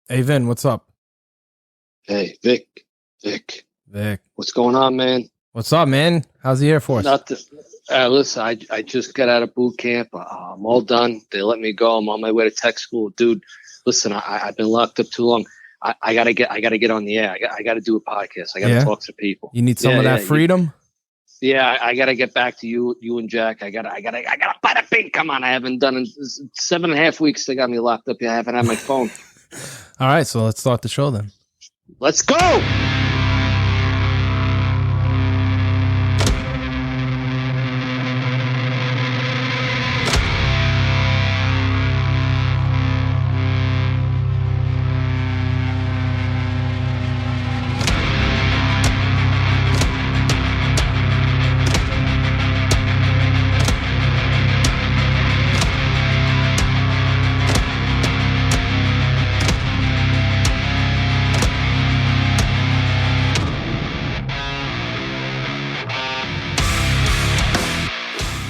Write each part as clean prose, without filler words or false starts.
Hey, Vin, what's up? Hey, Vic, Vic. what's going on, man? What's up, man? How's the Air Force? Nothing. Listen, I just got out of boot camp. I'm all done. They let me go. I'm on my way to tech school, dude. Listen, I've been locked up too long. I gotta get on the air. I gotta do a podcast. I gotta talk to people. You need some of that freedom? I gotta get back to you and Jack. I gotta buy the thing. Come on, I haven't done it in 7.5 weeks. They got me locked up. I haven't had my phone. All right, so let's start the show then. Let's go.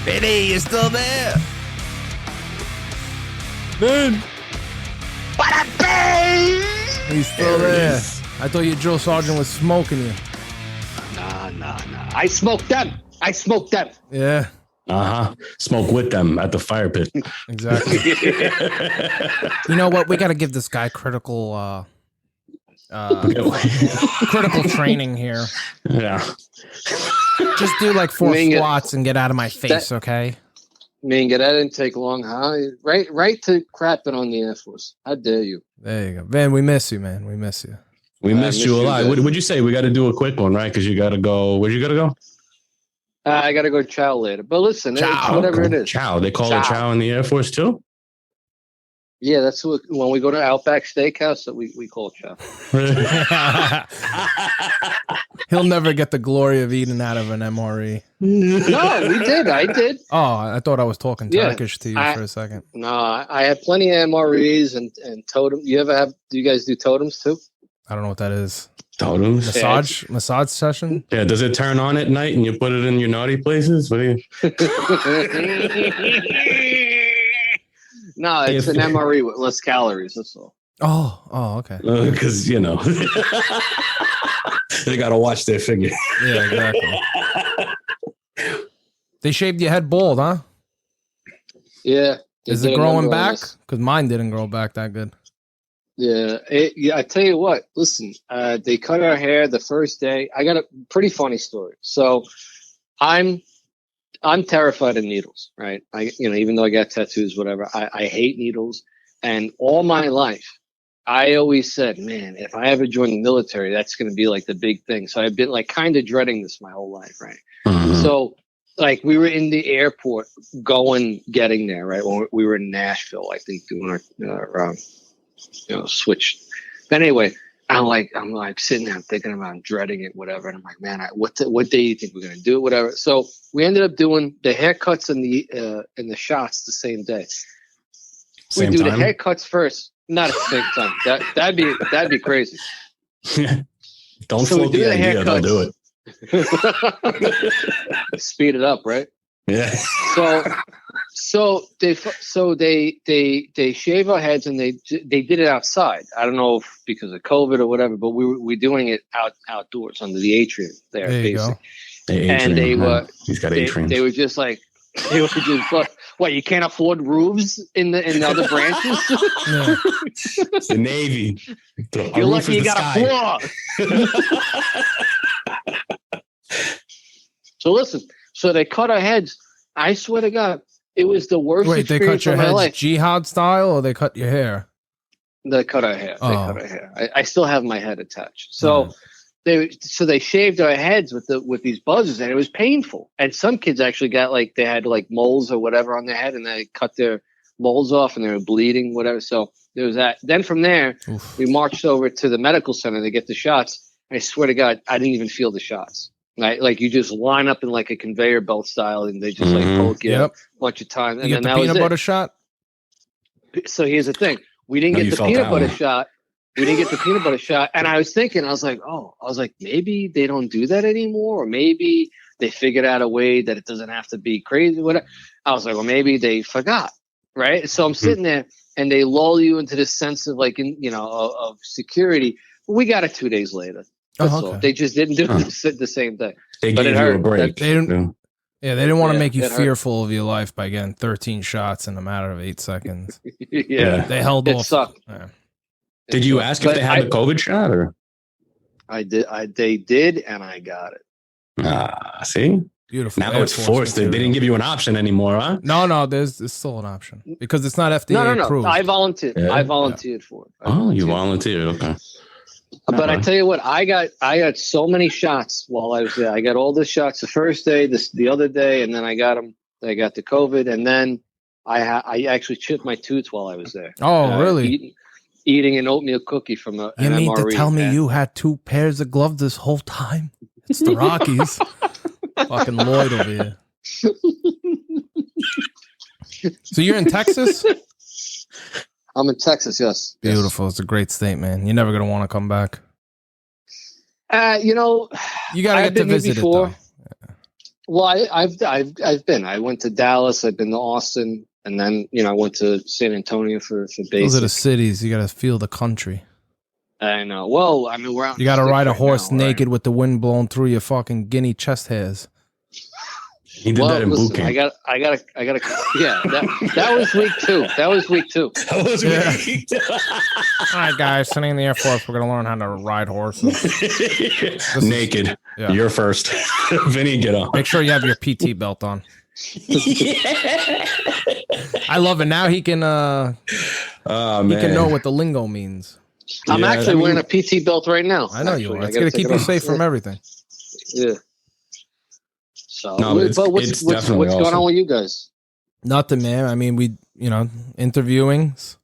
Vinny, you still there? Vin! He's still there. I thought your drill sergeant was smoking you. Nah. I smoked them. Yeah. Smoke with them at the fire pit. Exactly. You know what? We got to give this guy critical training here. Yeah. Just do like 4 squats and get out of my face, okay? Man, that didn't take long, huh? Right to crapping on the Air Force. How dare you? There you go. Van, we miss you, man. We miss you. We missed you a lot. What'd you say? We got to do a quick one, right? Because you got to go. Where'd you got to go? I got to go chow later. But listen, it's whatever it is. Chow. They call it chow in the Air Force too? Yeah, that's what, when we go to Outback Steakhouse, that we call chow. He'll never get the glory of eating out of an MRE. No, we did. I did. Oh, I thought I was talking Turkish to you for a second. No, I had plenty of MREs and totem. Do you guys do totems too? I don't know what that is. Totems? Massage session? Yeah, does it turn on at night and you put it in your naughty places? What do you... No, it's an MRE with less calories. That's all. Oh, okay. Because, they got to watch their figure. Yeah, exactly. They shaved your head bald, huh? Yeah. Is it growing back? Because mine didn't grow back that good. Yeah. I tell you what, listen, they cut our hair the first day. I got a pretty funny story. So I'm terrified of needles, right? Even though I got tattoos, whatever, I hate needles. And all my life, I always said, man, if I ever join the military, that's going to be like the big thing. So I've been like kind of dreading this my whole life, right? Mm-hmm. So like we were in the airport getting there, right? When we were in Nashville, I think doing our switch. But anyway, I'm like sitting there, I'm thinking about, I'm dreading it, whatever. And I'm like, man, what day do you think we're going to do, whatever? So we ended up doing the haircuts and the shots the same day. Same we do time? The haircuts first, not at the same time. That'd be crazy. Don't float the idea. Don't do it. Speed it up, right? Yeah. So they shave our heads and they did it outside. I don't know if because of COVID or whatever, but we're doing it outdoors under the atrium there. There you go. And he's got atrium. They were just like, what? You can't afford roofs in the other branches? Yeah. It's the Navy. You're lucky you got a floor. So listen. So they cut our heads. I swear to God, it was the worst. Wait, they cut your heads jihad style, or they cut your hair? They cut our hair. I still have my head attached. So they shaved our heads with these buzzers, and it was painful. And some kids actually got they had moles or whatever on their head, and they cut their moles off, and they were bleeding, whatever. So there was that. Then from there, we marched over to the medical center to get the shots. I swear to God, I didn't even feel the shots. Right? Like you just line up in a conveyor belt style, and they just poke you a bunch of times. And you get the peanut butter shot. So here's the thing: we didn't get the peanut butter shot. We didn't get the peanut butter shot. And I was thinking, I was like, maybe they don't do that anymore, or maybe they figured out a way that it doesn't have to be crazy. Whatever. I was like, well, maybe they forgot, right? So I'm sitting there, and they lull you into this sense of like, of security. We got it 2 days later. That's all. They just didn't do the same thing. They but gave it you hurt. a break. They didn't want to make you it hurt. fearful of your life by getting 13 shots in a matter of 8 seconds. Yeah. They held off. It sucked. Yeah. Did you ask if they had the COVID shot or? I did. They did, and I got it. See? Beautiful. Now it's forced. They didn't give you an option anymore, huh? No, there's still an option because it's not FDA approved. I volunteered. Yeah. I volunteered for it. You volunteered. Okay. But I tell you what, I got so many shots while I was there. I got all the shots the first day, the other day, and then I got them. I got the COVID, and then I actually chipped my tooth while I was there. Oh, really? Eating an oatmeal cookie from an You mean MRE, to tell me you had 2 pairs of gloves this whole time? It's the Rockies. Fucking Lloyd over here. So you're in Texas? I'm in Texas, yes. Beautiful. It's a great state, man. You're never going to want to come back. You got to get to visit before. It, though. Well, I've been. I went to Dallas. I've been to Austin. And then, I went to San Antonio for basic. Those are the cities. You got to feel the country. I know. Well, I mean, we're out. You got to ride a horse naked with the wind blowing through your fucking guinea chest hairs. He did that in boot camp. I got. Yeah, that was week 2. That was week 2. All right, guys, sitting in the Air Force, we're gonna learn how to ride horses. Naked. You're first. Vinny, get on. Make sure you have your PT belt on. I love it. Now he can. He can know what the lingo means. I'm actually wearing a PT belt right now. I know you are. It's gonna keep you safe from everything. Yeah. So, but what's going on with you guys? Nothing, man. I mean, we, interviewings.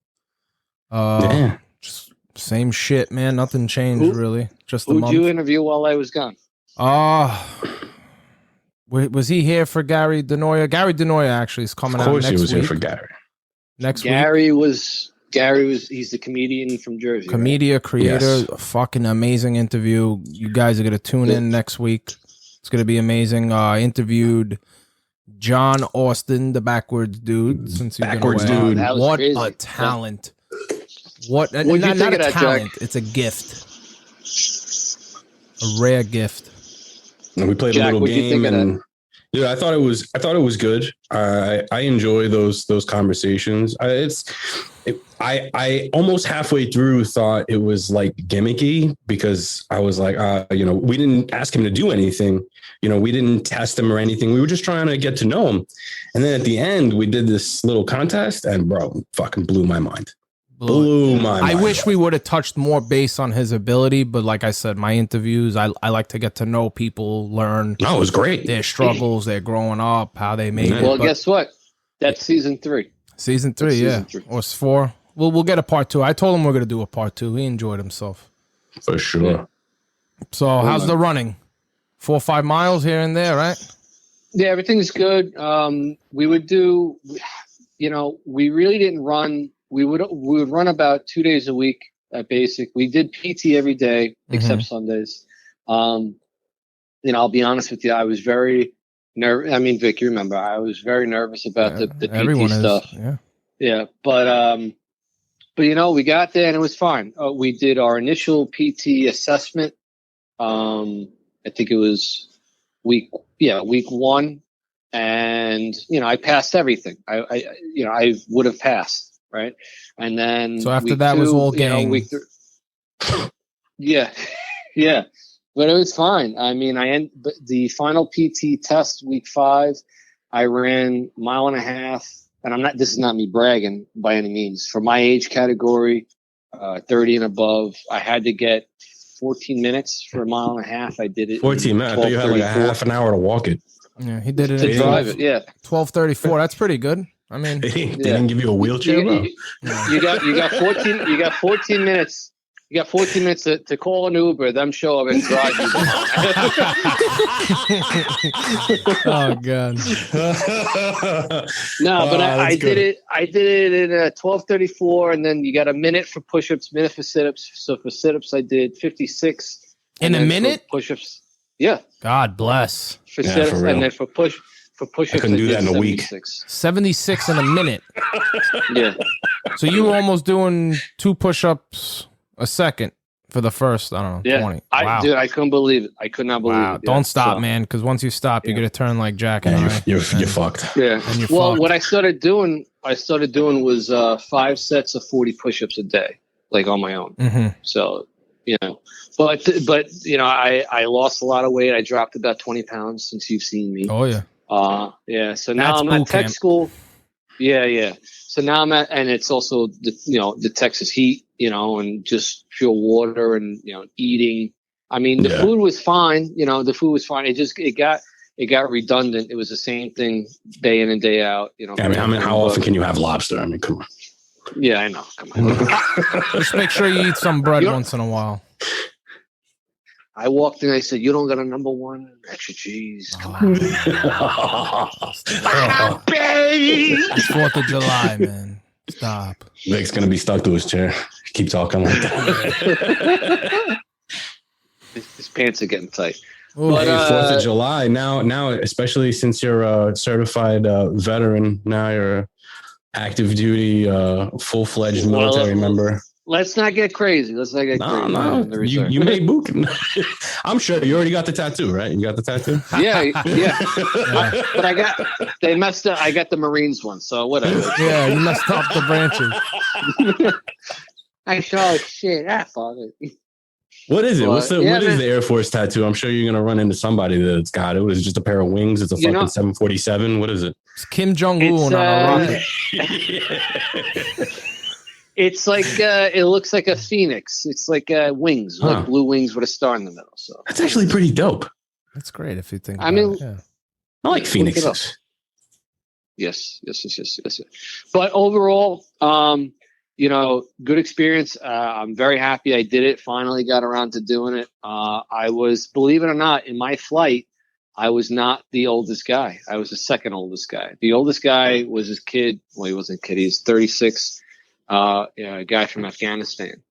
Just same shit, man. Nothing changed really. Just a month. Who'd you interview while I was gone? Was he here for Gary Denoya? Gary Denoya actually is coming out next week. Of course, he was here for Gary. Next week. Gary was. He's the comedian from Jersey. Creator. Yes. Fucking amazing interview. You guys are gonna tune in next week. It's going to be amazing. I interviewed John Austin, the backwards dude. Since he's backwards been away. Dude. What crazy. A talent. What? Not a talent. Jack? It's a gift. A rare gift. And we played a little game, and yeah, I thought it was good. I enjoy those conversations. I almost halfway through thought it was like gimmicky because I was like, we didn't ask him to do anything. We didn't test him or anything. We were just trying to get to know him. And then at the end, we did this little contest, and bro, fucking blew my mind. Blew my mind. I wish we would have touched more base on his ability, but like I said, my interviews, I like to get to know people, learn. Oh, it was great. Their struggles, their growing up, how they made it. Well, guess what? That's season 3. Season 3, or 4. We'll get a part 2. I told him we're gonna do a part 2. He enjoyed himself for sure. Yeah. So how's the running? 4 or 5 miles here and there, right? Yeah, everything's good. We would do, we really didn't run. We would run about 2 days a week at basic. We did PT every day except Sundays. I'll be honest with you. I was very nervous. I mean, Vic, you remember, I was very nervous about the PT stuff. Yeah. But we got there and it was fine. We did our initial PT assessment. I think it was week 1. And, I passed everything. I would have passed. Right. And then so after that 2, was all gang. Yeah. But it was fine. I mean, but the final PT test week 5, I ran 1.5 miles. And this is not me bragging by any means. For my age category, 30 and above, I had to get 14 minutes for 1.5 miles. I did it. 14 minutes. I thought you had like a half an hour to walk it. Yeah, he did it to drive it. Yeah. 12:34. That's pretty good. I mean, they didn't give you a wheelchair. You got 14 minutes. You got 14 minutes to call an Uber, them show up and drive you. Oh God. No, but I did it. I did it in 12:34, and then you got a minute for push-ups, minute for sit-ups. So for sit-ups, I did 56. In a minute? Push-ups. Yeah. God bless. For sit-ups, and then for For push-ups, I couldn't do that in a week. 76 in a minute. Yeah. So you were almost doing 2 push-ups a second for the first, I don't know, 20. Wow. Dude, I couldn't believe it. I could not believe it. Don't stop, man, because once you stop, you're going to turn like Jack and I. You're fucked. Yeah. And you're Well, fucked. what I started doing was 5 sets of 40 push-ups a day, like on my own. Mm-hmm. So, but I lost a lot of weight. I dropped about 20 pounds since you've seen me. Oh, yeah. Yeah. So now That's I'm at tech camp. school. Yeah. So now I'm at, and it's also the Texas heat, and just pure water and eating. I mean, the food was fine. The food was fine. It got redundant. It was the same thing day in and day out. I mean, how often can you have lobster? I mean, come on. Yeah, I know. Come on. Just make sure you eat some bread once in a while. I walked in. I said, "You don't got a number one extra cheese." Come on. It's 4th of July, man. Stop. Vic's gonna be stuck to his chair. Keep talking like that. His pants are getting tight. But, 4th of July now, especially since you're a certified veteran. Now you're active duty, full-fledged military member. Let's not get crazy. Crazy. No. You made book. I'm sure you already got the tattoo, right? You got the tattoo? Yeah. But they messed up. I got the Marines one, so whatever. Yeah, you messed up the branches. I saw shit. Fuck it. What is it? Well, What is the Air Force tattoo? I'm sure you're gonna run into somebody that's got it. What is it, just a pair of wings? It's a fucking 747. What is it? It's Kim Jong-un on a rocket. It's like it looks like a phoenix. It's like wings, like blue wings with a star in the middle. So that's actually pretty dope. That's great if you think. I mean, I like phoenixes. Yes. But overall, good experience. I'm very happy I did it. Finally got around to doing it. I was, believe it or not, in my flight, I was not the oldest guy. I was the second oldest guy. The oldest guy was his kid. Well, he wasn't a kid. He's 36. A guy from Afghanistan.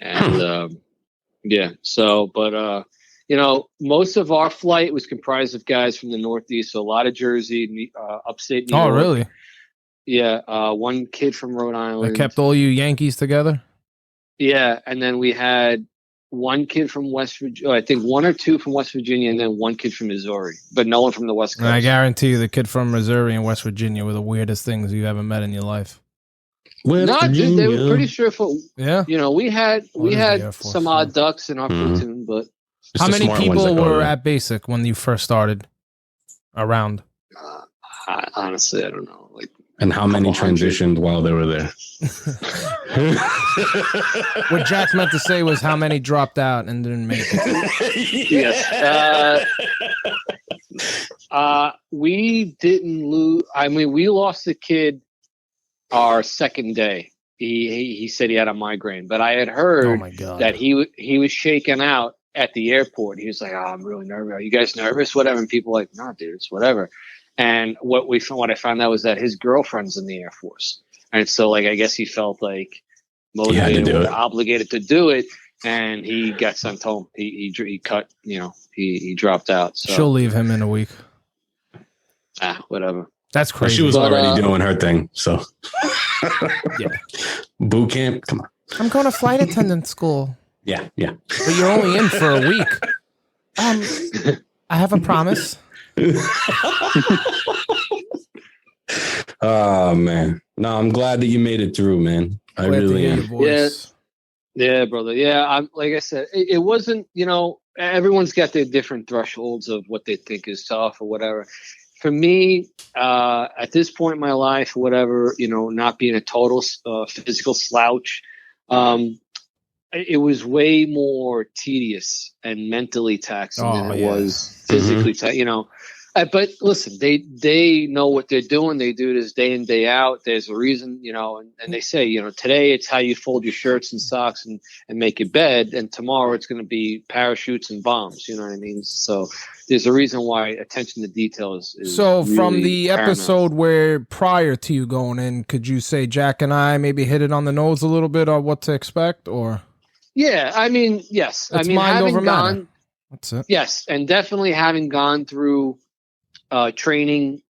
And most of our flight was comprised of guys from the Northeast. So a lot of Jersey, upstate New York. Oh, really? Yeah, one kid from Rhode Island. They kept all you Yankees together? Yeah, and then we had one kid from West Virginia. I think 1 or 2 from West Virginia, and then one kid from Missouri, but no one from the West Coast. And I guarantee you the kid from Missouri and West Virginia were the weirdest things you ever met in your life. Dude, they were pretty straightforward. Yeah. We had some odd ducks in our platoon, but how many people were at basic when you first started around? Honestly, I don't know. And how many transitioned while they were there? What Jack meant to say was how many dropped out and didn't make it. Yes. We didn't lose. I mean, we lost a kid our second day. He said he had a migraine, but I had heard that he was shaken out at the airport. He was like, "Oh, I'm really nervous. Are you guys nervous? Whatever." And people were like, "No, dude, it's whatever." And what I found out was that his girlfriend's in the Air Force, and so I guess he felt like motivated or obligated to do it, and he got sent home. He cut. He dropped out. So. She'll leave him in a week. Whatever. That's crazy. Well, she was already doing her thing, so yeah. Boot camp. Come on. I'm going to flight attendant school. Yeah. But you're only in for a week. I have a promise. Oh man, no, I'm glad that you made it through, man. I really am. Yeah, brother. Yeah, I'm like I said, it wasn't. Everyone's got their different thresholds of what they think is tough or whatever. For me, at this point in my life, whatever, not being a total physical slouch, it was way more tedious and mentally taxing than it was physically taxing. But listen, they know what they're doing. They do this day in, day out. There's a reason, and they say, today it's how you fold your shirts and socks and make your bed. And tomorrow it's going to be parachutes and bombs. You know what I mean? So there's a reason why attention to detail is so really from the paramount. episode where prior to you going in, could you say Jack and I maybe hit it on the nose a little bit on what to expect or? Yeah, I mean, yes. It's mind over matter. That's it. Yes. And definitely having gone through training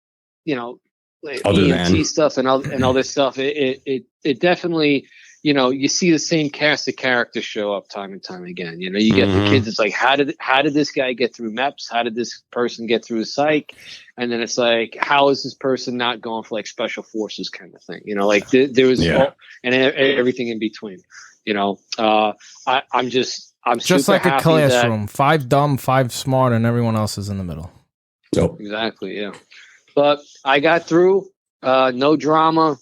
Other EMT than stuff and other stuff. It definitely, you see the same cast of characters show up time and time again. You get the kids. It's like, how did this guy get through MEPS? How did this person get through psych? And then it's like, how is this person not going for like special forces kind of thing? There was and everything in between. I'm just like a classroom. That, 5 dumb, 5 smart, and everyone else is in the middle. Nope. Exactly. Yeah. But I got through, no drama.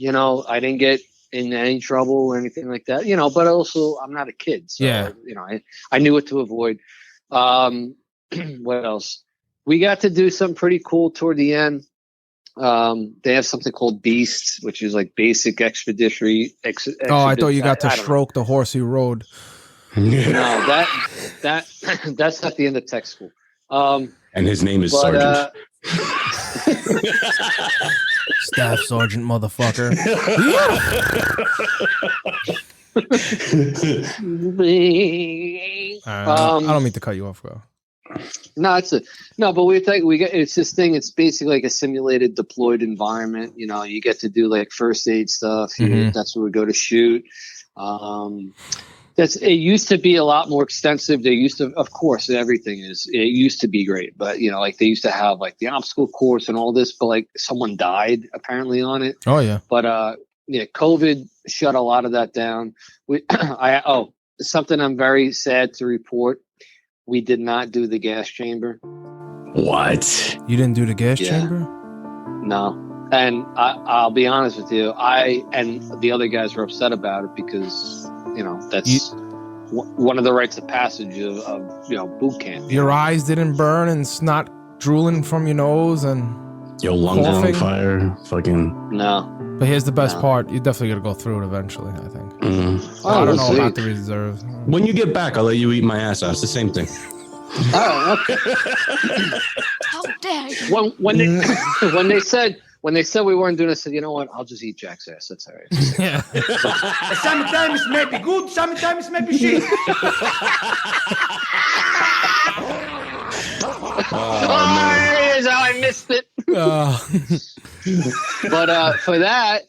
I didn't get in any trouble or anything like that. But also I'm not a kid, so I knew what to avoid. What else? We got to do something pretty cool toward the end. They have something called Beast, which is like basic expeditionary. I thought you got to stroke the horse you rode. No, that's at the end of tech school. And his name is Sergeant. Staff Sergeant, motherfucker. I don't mean to cut you off, bro. No, but it's this thing. It's basically like a simulated deployed environment. You get to do like first aid stuff. That's where we go to shoot. It used to be a lot more extensive. They used to, of course, it used to be great, but they used to have like the obstacle course and all this, but like someone died apparently on it. Oh yeah. But COVID shut a lot of that down. Something I'm very sad to report. We did not do the gas chamber. What? You didn't do the gas chamber? No. And I'll be honest with you, I and the other guys were upset about it because that's one of the rites of passage of boot camp. Your eyes didn't burn and snot drooling from your nose and your lungs are on fire. Fucking no. But here's the best part: you definitely got to go through it eventually. I think. I don't know about the reserves. When you get back, I'll let you eat my ass out. It's the same thing. Oh, okay. How dare you? When they said we weren't doing it, I said, you know what? I'll just eat Jack's ass. That's all right. Yeah. Sometimes it may be good, sometimes it may be shit. Here's how I missed it. But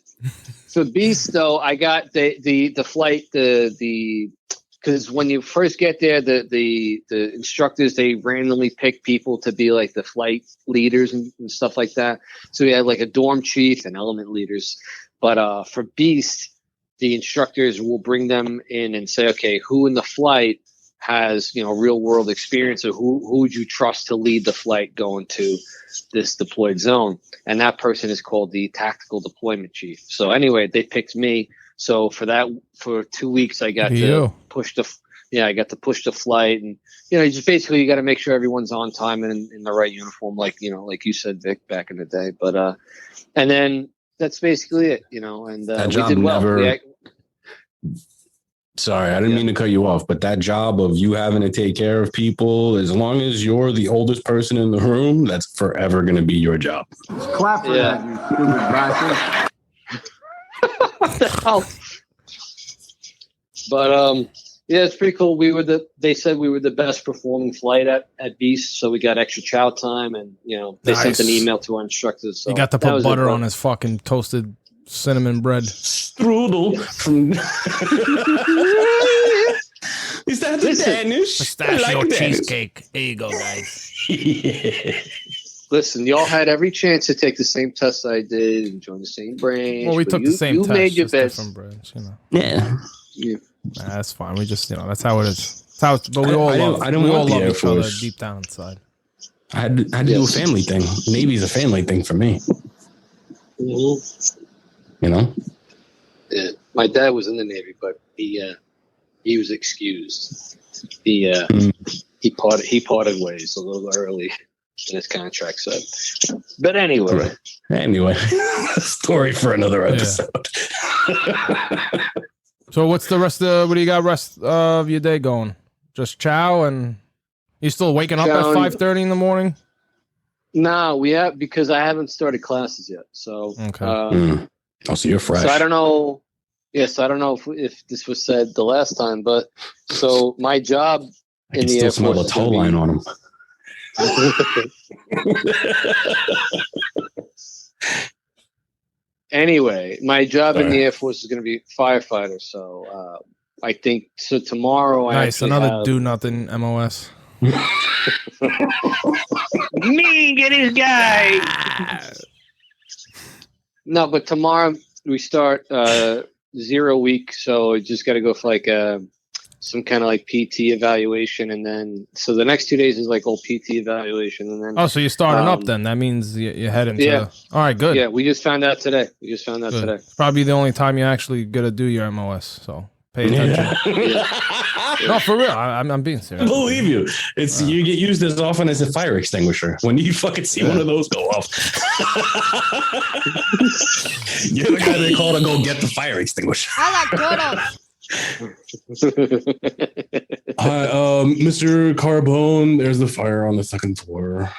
for Beast though, I got the flight because when you first get there, the instructors, they randomly pick people to be like the flight leaders and stuff like that. So we had like a dorm chief and element leaders. But for Beast, the instructors will bring them in and say, okay, who in the flight has real world experience, or who would you trust to lead the flight going to this deployed zone? And that person is called the tactical deployment chief. So anyway, they picked me. So for 2 weeks, I got to push the flight, and just basically you got to make sure everyone's on time and in the right uniform, like you said, Vic, back in the day. But and then that's basically it, and that we job did well. never. Sorry, I didn't mean to cut you off, but that job of you having to take care of people, as long as you're the oldest person in the room, that's forever going to be your job. Clap for that, you stupid bastard. What the hell? But it's pretty cool. They said we were the best performing flight at Beast, so we got extra chow time, and they sent an email to our instructors. So you got to put butter on his fucking toasted cinnamon bread strudel from. Is that the Danish? Pistachio cheesecake. There you go, guys. Yeah. Listen, y'all had every chance to take the same test I did and join the same branch. Well, we took the same test. You made your best. Different branch, Yeah. Nah, that's fine. We just, that's how it is. That's how but we all love each other deep down inside. I had to do a family thing. Navy's a family thing for me. Mm-hmm. Yeah. My dad was in the Navy, but he was excused. He parted ways a little early in his contract. So, but anyway. Story for another episode. So what do you got rest of your day going? Just chow, and you still waking up at 5:30 in the morning? No, because I haven't started classes yet. So okay. So you're fresh. So I don't know. Yes, I don't know if this was said the last time, but so my job in the Air Force. Smell the tow line on them. Anyway, my job in the Air Force is going to be firefighter. So I think so. Tomorrow, Nice, another do nothing MOS. Me get his guy. No, but tomorrow we start 0 week, so just got to go for like some kind of like PT evaluation, and then so the next 2 days is like old PT evaluation, and then so you're starting up then. That means you're heading to. All right, good. Yeah, we just found out today. Today. It's probably the only time you actually got to do your MOS. So pay attention. No, for real. I'm being serious. I believe you. It's you get used as often as a fire extinguisher. When you fucking see one of those go off, you're the guy they call to go get the fire extinguisher. I like turtles. Hi, Mr. Carbone. There's the fire on the second floor.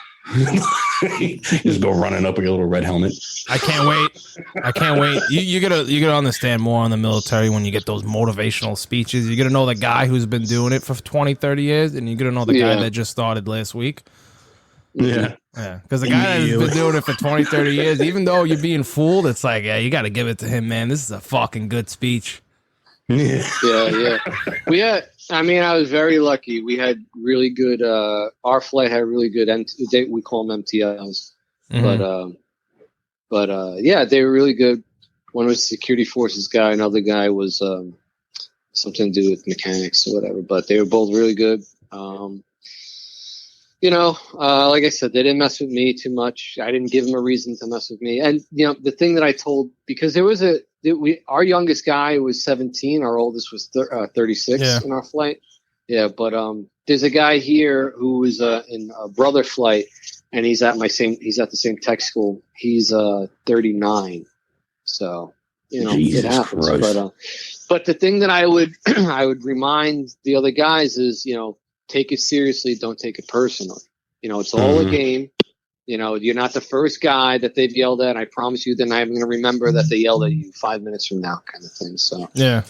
Just go running up with your little red helmet. I can't wait. You gotta understand more on the military when you get those motivational speeches. You gotta know the guy who's been doing it for 20, 30 years, and you gotta know the guy that just started last week. Yeah. Because the guy that's been doing it for 20, 30 years, even though you're being fooled, it's like, you gotta give it to him, man. This is a fucking good speech. Yeah. I mean, I was very lucky. We had really good. Our flight had really good. We call them MTLs, but yeah, they were really good. One was security forces guy. Another guy was something to do with mechanics or whatever. But they were both really good. Like I said, they didn't mess with me too much. I didn't give them a reason to mess with me. And the thing that I told, because there was our youngest guy was 17, our oldest was 36 in our flight. Yeah, but there's a guy here who was in a brother flight, and he's at the same tech school. He's 39, so Jesus it happens. Christ. But the thing that I would I would remind the other guys is take it seriously, don't take it personally. It's all a game. You're not the first guy that they've yelled at. I promise you, they're not even going to remember that they yelled at you 5 minutes from now, kind of thing. So yeah,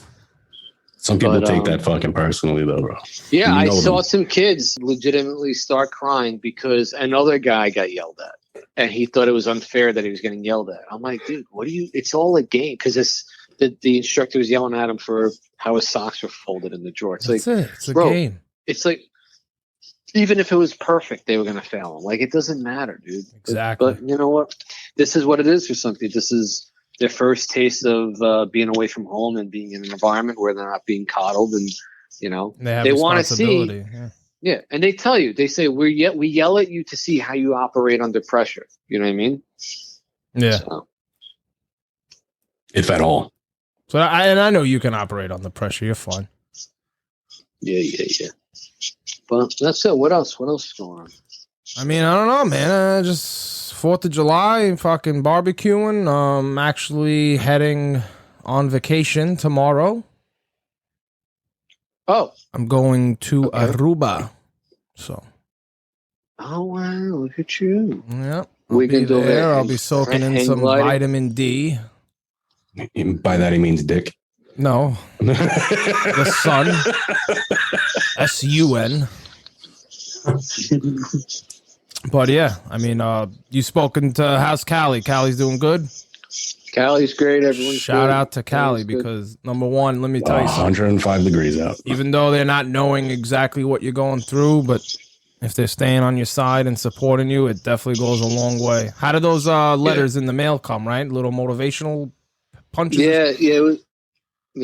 some people take that fucking personally, though, bro. Yeah, I saw some kids legitimately start crying because another guy got yelled at, and he thought it was unfair that he was getting yelled at. I'm like, dude, what do you? It's all a game because the instructor was yelling at him for how his socks were folded in the drawer. It's That's like, it. It's a game. It's like. Even if it was perfect, they were going to fail him. Like, it doesn't matter, dude. Exactly. But you know what? This is what it is for some people. This is their first taste of being away from home and being in an environment where they're not being coddled, and they want to see. Yeah, and they tell you, they say we yell at you to see how you operate under pressure. You know what I mean? Yeah. So. If at all. So I know you can operate under pressure. You're fine. Yeah. But that's it. What else? What else is going on? I mean, I don't know, man. Just 4th of July, fucking barbecuing. Actually heading on vacation tomorrow. Oh. I'm going to Aruba. So. Oh, wow. Look at you. Yeah. We can do it. I'll be soaking in some vitamin D. By that, he means dick. No. The sun. SUN. But yeah, I mean, you spoken to how's Callie? Callie's doing good? Callie's great. Everyone's Shout good. out to Callie because number one, let me tell you something. 105 degrees out. Even though they're not knowing exactly what you're going through, but if they're staying on your side and supporting you, it definitely goes a long way. How did those letters in the mail come, right? Little motivational punches? Yeah, it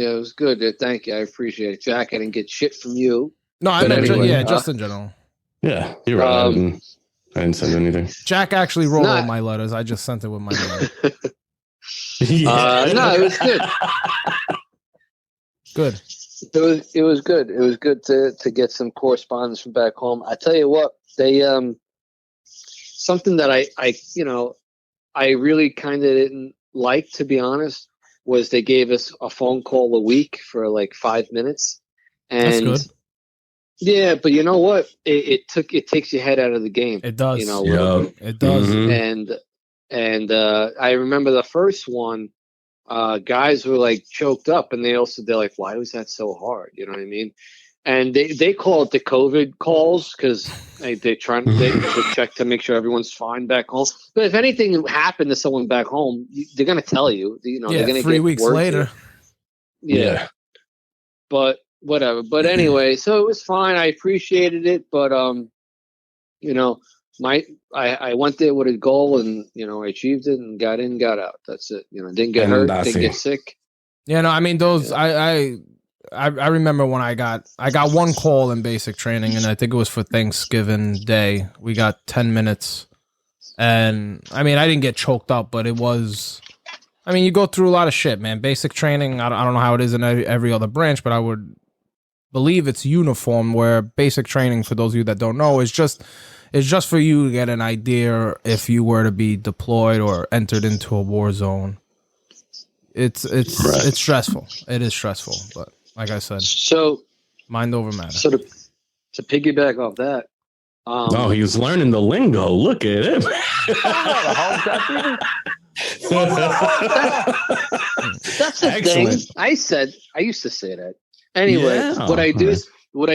was good. Thank you. I appreciate it. Jack, I didn't get shit from you. No, I meant just in general. Yeah, you're right. I didn't send anything. Jack actually wrote all my letters. I just sent it with my name. No, it was good. Good. It was good. It was good to get some correspondence from back home. I tell you what, they something that I really kind of didn't like, to be honest, was they gave us a phone call a week for like 5 minutes. And that's good. Yeah, but you know what? It takes your head out of the game. It does. It does. Mm-hmm. And I remember the first one, guys were like choked up, and they're like, "Why was that so hard?" You know what I mean? and they call it the COVID calls because they're trying to check to make sure everyone's fine back home. But if anything happened to someone back home, they're going to tell you. You know, they're going to 3 weeks later. Yeah. But whatever. But anyway, so it was fine. I appreciated it, but you know, I went there with a goal, and you know, I achieved it and got in, got out. That's it. You know, didn't get hurt, didn't get sick. Yeah, no, I mean those. Yeah. I remember when I got one call in basic training, and I think it was for Thanksgiving Day. We got 10 minutes, and I mean I didn't get choked up, but it was. I mean, you go through a lot of shit, man. Basic training. I don't know how it is in every other branch, but I would believe it's uniform. Where basic training, for those of you that don't know, is just for you to get an idea if you were to be deployed or entered into a war zone. It's stressful. It is stressful, but like I said, so mind over matter. So to piggyback off that, oh, he was learning the lingo. Look at him. That's the thing. I used to say that. Anyway, what I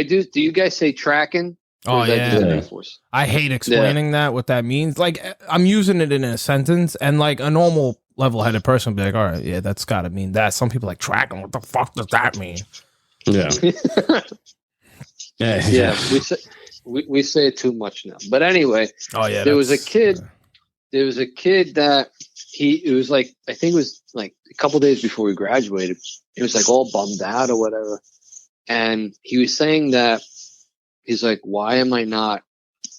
do. Do you guys say tracking? Oh yeah. I hate explaining that, what that means. Like I'm using it in a sentence, and like a normal level-headed person would be like, all right, yeah, that's gotta mean that. Some people like tracking. What the fuck does that mean? Yeah. Yeah. We say it too much now. But anyway, there was a kid that it was like, I think it was like a couple days before we graduated. He was like all bummed out or whatever. And he was saying that he's like, why am I not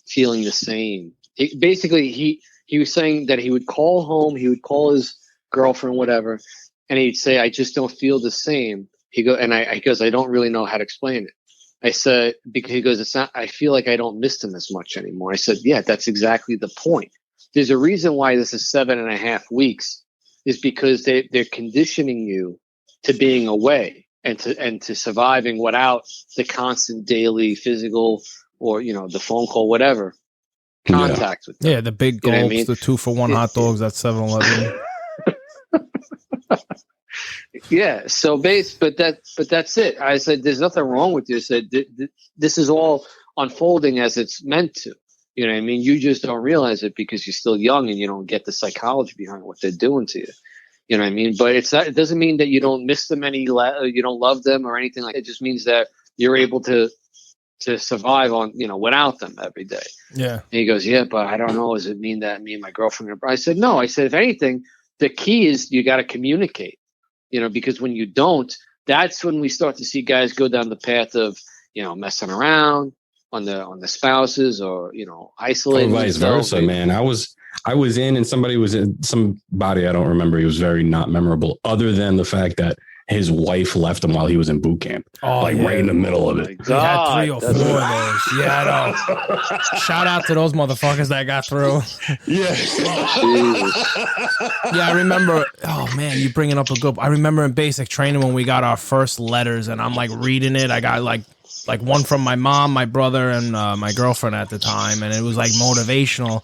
feeling the same? He was saying that he would call home, he would call his girlfriend, whatever, and he'd say, I just don't feel the same. He goes, I don't really know how to explain it. I said, because he goes, it's not, I feel like I don't miss them as much anymore. I said, yeah, that's exactly the point. There's a reason why this is 7.5 weeks, is because they're conditioning you to being away and to surviving without the constant daily physical or, you know, the phone call, whatever contact with them. Yeah, the big gulps, I mean? The 2-for-1 hot dogs at 7-Eleven. Yeah, so but that's it. I said, there's nothing wrong with you. I said, this is all unfolding as it's meant to. You know what I mean? You just don't realize it because you're still young and you don't get the psychology behind what they're doing to you. You know what I mean? But it doesn't mean that you don't miss them you don't love them or anything like that. It just means that you're able to survive on, you know, without them every day. Yeah. And he goes, yeah, but I don't know. Does it mean that me and my girlfriend are... I said, no. I said, if anything, the key is you got to communicate, you know, because when you don't, that's when we start to see guys go down the path of, you know, messing around on the spouses or, you know, isolating. Or vice versa, man. I was in and somebody I don't remember. He was very not memorable other than the fact that his wife left him while he was in boot camp. Right in the middle of it. He had 3 or 4 of those. Yeah, I know. Shout out to those motherfuckers that got through. Yeah. Yeah, I remember. Oh, man, you bringing up a good... I remember in basic training when we got our first letters, and I'm like reading it. I got like one from my mom, my brother, and my girlfriend at the time, and it was like motivational.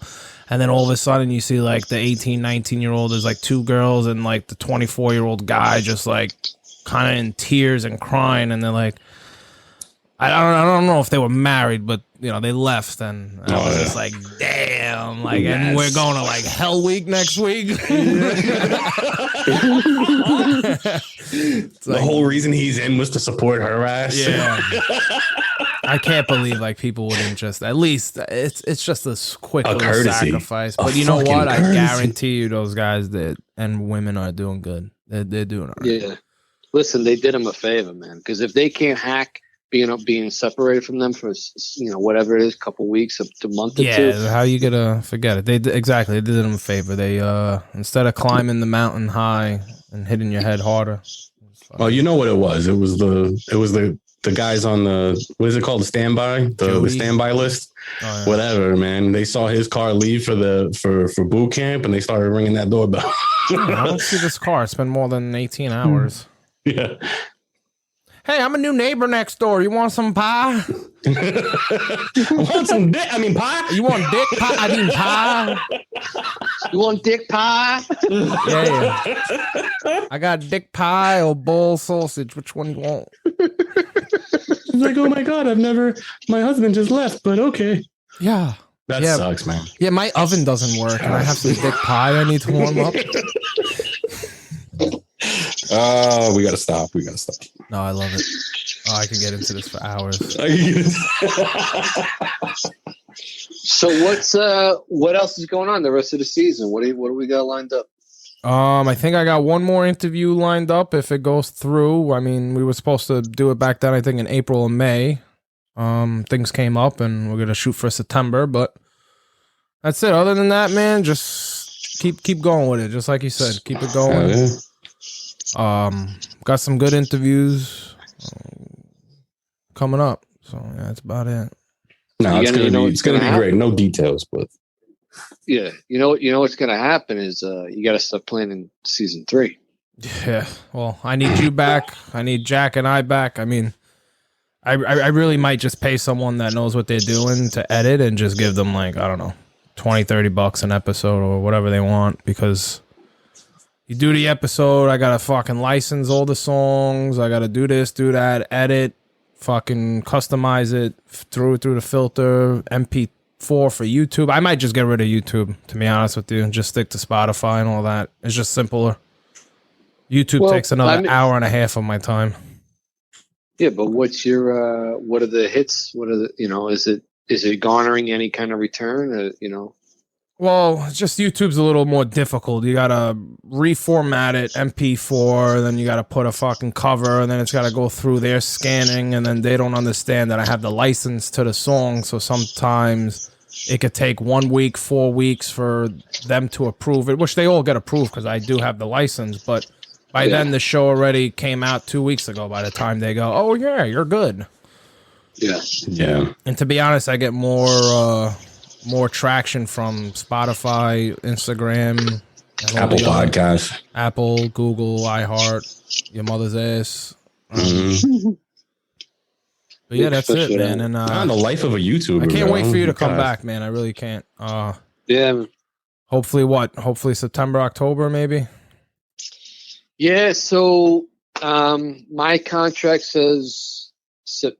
And then all of a sudden you see like the 18, 19-year-old, there's like 2 girls and like the 24-year-old guy just like kind of in tears and crying. And they're like, I don't know if they were married, but you know, they left. And I was just like, damn, like, yes. And we're going to like Hell Week next week. The whole reason he's in was to support her ass. Yeah. I can't believe like people wouldn't just, at least it's just a quick little sacrifice. But you know what? I guarantee you those guys and women are doing good. They're doing all right. Yeah. Listen, they did him a favor, man. Because if they can't hack being separated from them for, you know, whatever it is, a couple weeks up to a month or 2. Yeah, how you gonna forget it? They did them a favor. They instead of climbing the mountain high and hitting your head harder. Well, you know what it was. It was the guys on the, what is it called? The standby, the standby list, whatever, man. They saw his car leave for boot camp and they started ringing that doorbell. I don't see this car. It's been more than 18 hours. Yeah. Hey, I'm a new neighbor next door. You want some pie? I want some dick. I mean, pie. You want dick pie? I mean, pie. You want dick pie? Yeah. I got dick pie or bowl sausage. Which one you want? It's like, oh my God, my husband just left, but okay. Yeah. That sucks, man. Yeah, my oven doesn't work, and I have some thick pie I need to warm up. Oh, we gotta stop. No, I love it. Oh, I can get into this for hours. So what else is going on the rest of the season? What do we got lined up? I think I got one more interview lined up if it goes through. I mean, we were supposed to do it back then, I think in April or May. Things came up and we're gonna shoot for September, but that's it. Other than that, man, just keep going with it. Just like you said, keep it going. Got some good interviews coming up. So yeah, that's about it. No, it's gonna be great. No details, but yeah, you know what's gonna happen is you got to start planning season 3. Yeah, well, I need you back. I need Jack and I back. I mean, I really might just pay someone that knows what they're doing to edit and just give them like, I don't know, $20-$30 an episode or whatever they want, because you do the episode, I gotta fucking license all the songs, I gotta do this, do that, edit, fucking customize it through the filter, MP4 for YouTube. I might just get rid of YouTube, to be honest with you, and just stick to Spotify and all that. It's just simpler. YouTube takes another hour and a half of my time. Yeah, but what's your what are the hits? What are the is it garnering any kind of return? Well, just YouTube's a little more difficult. You gotta reformat it, MP4, then you gotta put a fucking cover, and then it's gotta go through their scanning, and then they don't understand that I have the license to the song, so sometimes it could take 1 week, 4 weeks for them to approve it, which they all get approved because I do have the license, but by then the show already came out 2 weeks ago by the time they go, oh yeah, you're good. Yeah. And to be honest, I get more traction from Spotify, Instagram, Apple Podcasts, Apple, Google, iHeart, your mother's ass. But yeah, that's it, man. And the life of a YouTuber. I can't wait for you to come back, man. I really can't. Yeah. Hopefully September, October, maybe. Yeah. So my contract says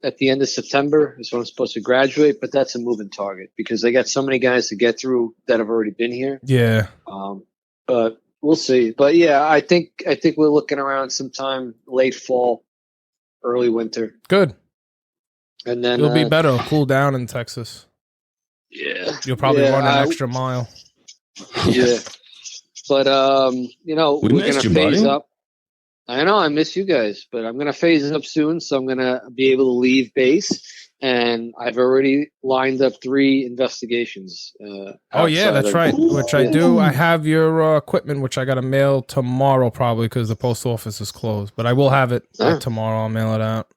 at the end of September is when I'm supposed to graduate, but that's a moving target because they got so many guys to get through that have already been here. Yeah. But we'll see. But yeah, I think we're looking around sometime late fall, early winter. Good. And then it'll be better. It'll cool down in Texas. Yeah. You'll probably run an extra mile. Yeah. But we're gonna phase up. I know I miss you guys, but I'm gonna phase up soon, so I'm gonna be able to leave base, and I've already lined up 3 investigations. Oh yeah, that's right. Which I do. I have your equipment, which I got to mail tomorrow, probably because the post office is closed. But I will have it tomorrow. I'll mail it out.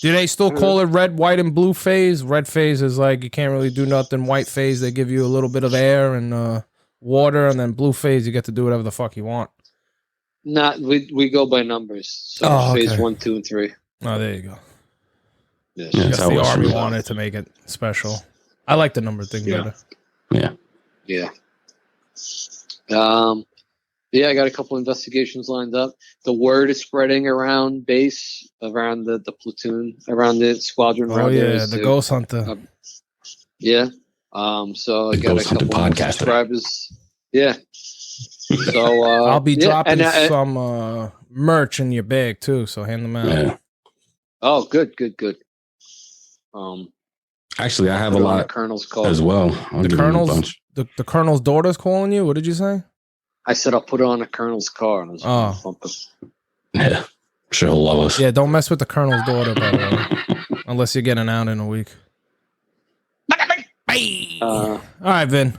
Do they still call it red, white, and blue phase? Red phase is like you can't really do nothing. White phase, they give you a little bit of air and water, and then blue phase, you get to do whatever the fuck you want. We go by numbers. So phase 1, 2, and 3. Oh, there you go. Yes. I guess the Army wanted to make it special. I like the number thing better. Yeah. Yeah. I got a couple investigations lined up. The word is spreading around base, around the platoon, around the squadron. Oh yeah, the Ghost Hunter. Yeah. So I got a couple subscribers. Yeah. So I'll be dropping some merch in your bag too. So hand them out. Yeah. Oh, good. Actually, I have a lot Colonel's call as well. The Colonel's daughter's calling you. What did you say? I said I'll put it on a Colonel's car. Yeah, sure he'll love us. Yeah, don't mess with the Colonel's daughter, by the way, unless you're getting out in a week. All right, Vin.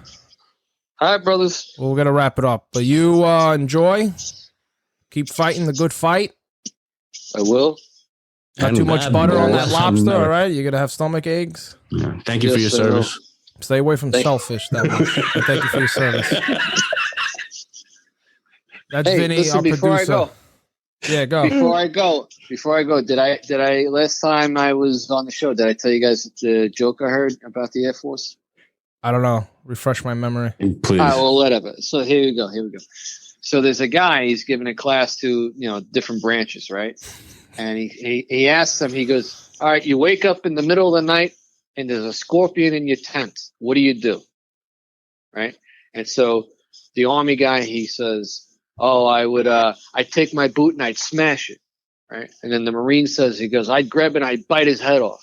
All right, brothers. Well, we're gonna wrap it up, but you enjoy. Keep fighting the good fight. I will. Not too much butter on that lobster, all right? You're gonna have stomach aches. Yeah. Thank you for your service. Stay away from shellfish that much. But thank you for your service. That's Vinny, our producer. I go. Yeah, go. Before I go, did I last time I was on the show, did I tell you guys the joke I heard about the Air Force? I don't know. Refresh my memory. Please. All right, well, whatever. So here we go. So there's a guy, he's giving a class to, different branches, right? And he asks them, he goes, All right, you wake up in the middle of the night and there's a scorpion in your tent. What do? Right? And so the army guy, he says, "Oh, I'd take my boot and I'd smash it." Right? And then the Marine says, he goes, "I'd grab it and I'd bite his head off."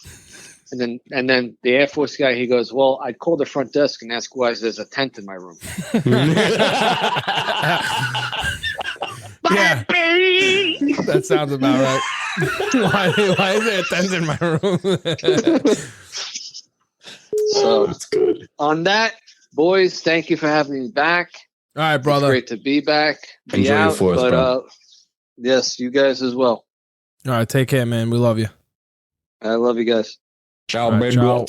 And then the Air Force guy, he goes, "Well, I'd call the front desk and ask why there's a tent in my room." Yeah, that sounds about right. Why is there a tent in my room? So That's good. on that, boys, thank you for having me back. All right, brother. It's great to be back. Enjoy your fourth, bro. Yes, you guys as well. All right, take care, man. We love you. I love you guys. Ciao, right, baby. ciao.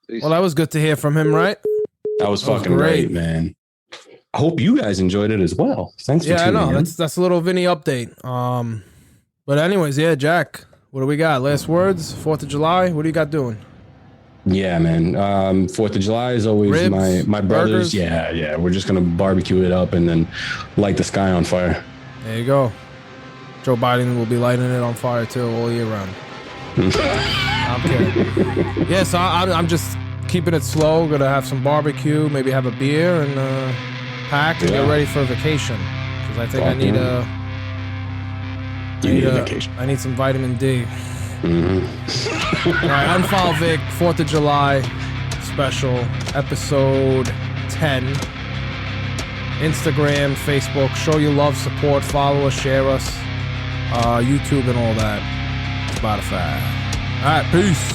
Peace. Well, that was good to hear from him, right? That was fucking great, man. I hope you guys enjoyed it as well. Thanks for tuning in. That's a little Vinny update. But anyways, yeah, Jack, what do we got? Last words? 4th of July? What do you got doing? Yeah, man. 4th of July is always Ribs, my brother's. burgers? Yeah. We're just gonna barbecue it up and then light the sky on fire. There you go. Joe Biden will be lighting it on fire too all year round. I'm kidding. Yeah, so I'm just keeping it slow. Gonna have some barbecue, maybe have a beer and pack and get ready for a vacation. Because I think I need a vacation. I need some vitamin D. Mm-hmm. All right, UnFollowVic 4th of July special episode 10. Instagram, Facebook, show your love, support, follow us, share us, YouTube and all that. Spotify. All right, peace.